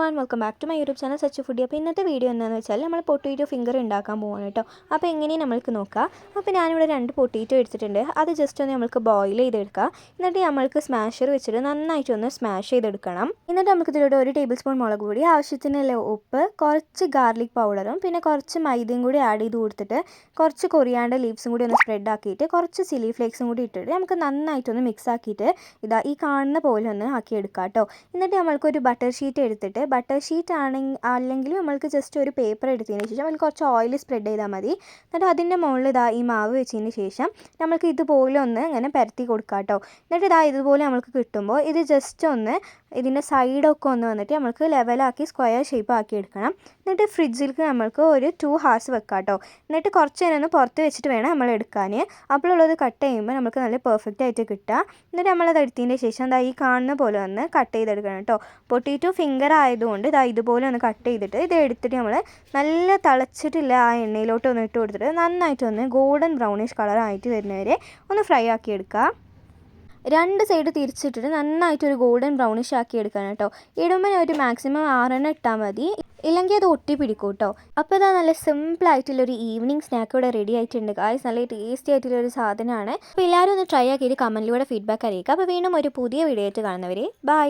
Everyone welcome back to my YouTube channel such foodie. അപ്പോൾ ഇന്നത്തെ video എന്താണെന്ന് വെച്ചാൽ നമ്മൾ പൊട്ടേറ്റോ ഫിംഗർ ഉണ്ടാക്കാൻ പോവാണ് കേട്ടോ. അപ്പോൾ എങ്ങനെയും നമ്മൾക്ക് നോക്കാം. അപ്പോൾ ഞാനിവിടെ 2 പൊട്ടേറ്റോ എടുത്തിട്ടുണ്ട്. അത് ജസ്റ്റ് ഒന്ന് നമ്മൾക്ക് ബോയിൽ ചെയ്തെടുക്കുക. എന്നിട്ട് നമ്മൾക്ക് സ്മാഷർ വെച്ചിട്ട് നന്നായിട്ടൊന്ന് സ്മാഷ് ചെയ്തെടുക്കണം. എന്നിട്ട് നമുക്ക് ഇതിലൂടെ 1 ടേബിൾ സ്പൂൺ മുളക് പൊടി, ആവശ്യത്തിനുള്ള ഉപ്പ്, കുറച്ച് ഗാർലിക് പൗഡറും പിന്നെ കുറച്ച് മൈദയും കൂടി ആഡ് ചെയ്ത് കൊടുത്തിട്ട് കുറച്ച് കൊറിയാണ്ടർ ലീവ്സും കൂടി ഒന്ന് സ്പ്രെഡ് ആക്കിയിട്ട് കുറച്ച് ചില്ലി ഫ്ലേക്സും കൂടി ഇട്ടിട്ട് നമുക്ക് നന്നായിട്ടൊന്ന് മിക്സ് ആക്കിയിട്ട് ഇതാ ഈ കാണുന്ന പോലെ ഒന്ന് ആക്കിയെടുക്കാം കേട്ടോ. എന്നിട്ട് നമ്മൾക്കൊരു ബട്ടർ ഷീറ്റ് എടുത്തിട്ട്, ബട്ടർ ഷീറ്റ് അല്ലെങ്കിൽ നമ്മൾക്ക് ജസ്റ്റ് ഒരു പേപ്പർ എടുത്തതിന് ശേഷം അതിൽ കുറച്ച് ഓയിൽ സ്പ്രെഡ് ചെയ്താൽ മതി. എന്നിട്ട് അതിൻ്റെ മുകളിൽ ഇതാ ഈ മാവ് വെച്ചതിന് ശേഷം നമ്മൾക്ക് ഇതുപോലെ ഒന്ന് ഇങ്ങനെ പരത്തി കൊടുക്കാം കേട്ടോ. എന്നിട്ട് ഇതാ ഇതുപോലെ നമ്മൾക്ക് കിട്ടുമ്പോൾ ഇത് ജസ്റ്റ് ഒന്ന് ഇതിൻ്റെ സൈഡൊക്കെ ഒന്ന് വന്നിട്ട് നമ്മൾക്ക് ലെവലാക്കി സ്ക്വയർ ഷേപ്പ് ആക്കി എടുക്കണം. എന്നിട്ട് ഫ്രിഡ്ജിലേക്ക് നമ്മൾക്ക് ഒരു 2 hours വെക്കാം കേട്ടോ. എന്നിട്ട് കുറച്ച് നേരം ഒന്ന് പുറത്ത് വെച്ചിട്ട് വേണം നമ്മൾ എടുക്കാൻ. അപ്പോഴുള്ളത് കട്ട് ചെയ്യുമ്പോൾ നമുക്ക് നല്ല പെർഫെക്റ്റ് ആയിട്ട് കിട്ടുക. എന്നിട്ട് നമ്മളത് എടുത്തതിൻ്റെ ശേഷം ഇതാ ഈ കാണുന്ന പോലെ ഒന്ന് കട്ട് ചെയ്തെടുക്കണം കേട്ടോ. പൊട്ടേറ്റോ ഫിംഗർ ആയതുകൊണ്ട് ഇതാ ഇതുപോലെ ഒന്ന് കട്ട് ചെയ്തിട്ട് ഇത് എടുത്തിട്ട് നമ്മൾ നല്ല തിളച്ചിട്ടില്ല ആ എണ്ണയിലോട്ട് ഒന്ന് ഇട്ട് കൊടുത്തിട്ട് നന്നായിട്ടൊന്ന് ഗോൾഡൻ ബ്രൗണിഷ് കളറായിട്ട് വരുന്നവരെ ഒന്ന് ഫ്രൈ ആക്കി എടുക്കുക. 2 സൈഡ് തിരിച്ചിട്ടിട്ട് നന്നായിട്ടൊരു ഗോൾഡൻ ബ്രൗണിഷ് ആക്കി എടുക്കണം കേട്ടോ. ഇടുമ്പോൾ ഒരു മാക്സിമം 6 എണ്ണം ഇട്ടാൽ മതി, ഇല്ലെങ്കിൽ അത് ഒട്ടി പിടിക്കും കേട്ടോ. അപ്പോൾ ഇതാ നല്ല സിമ്പിളായിട്ടുള്ളൊരു ഈവനിങ് സ്നാക്ക് ഇവിടെ റെഡി ആയിട്ടുണ്ട് ഗായ്സ്. നല്ല ടേസ്റ്റി ആയിട്ടുള്ളൊരു സാധനമാണ്. അപ്പോൾ എല്ലാവരും ഒന്ന് ട്രൈ ആക്കിയിട്ട് കമൻറ്റിലൂടെ ഫീഡ്ബാക്ക് അറിയിക്കുക. അപ്പോൾ വീണ്ടും ഒരു പുതിയ വീഡിയോ ആയിട്ട് കാണുന്നവരെ ബൈ.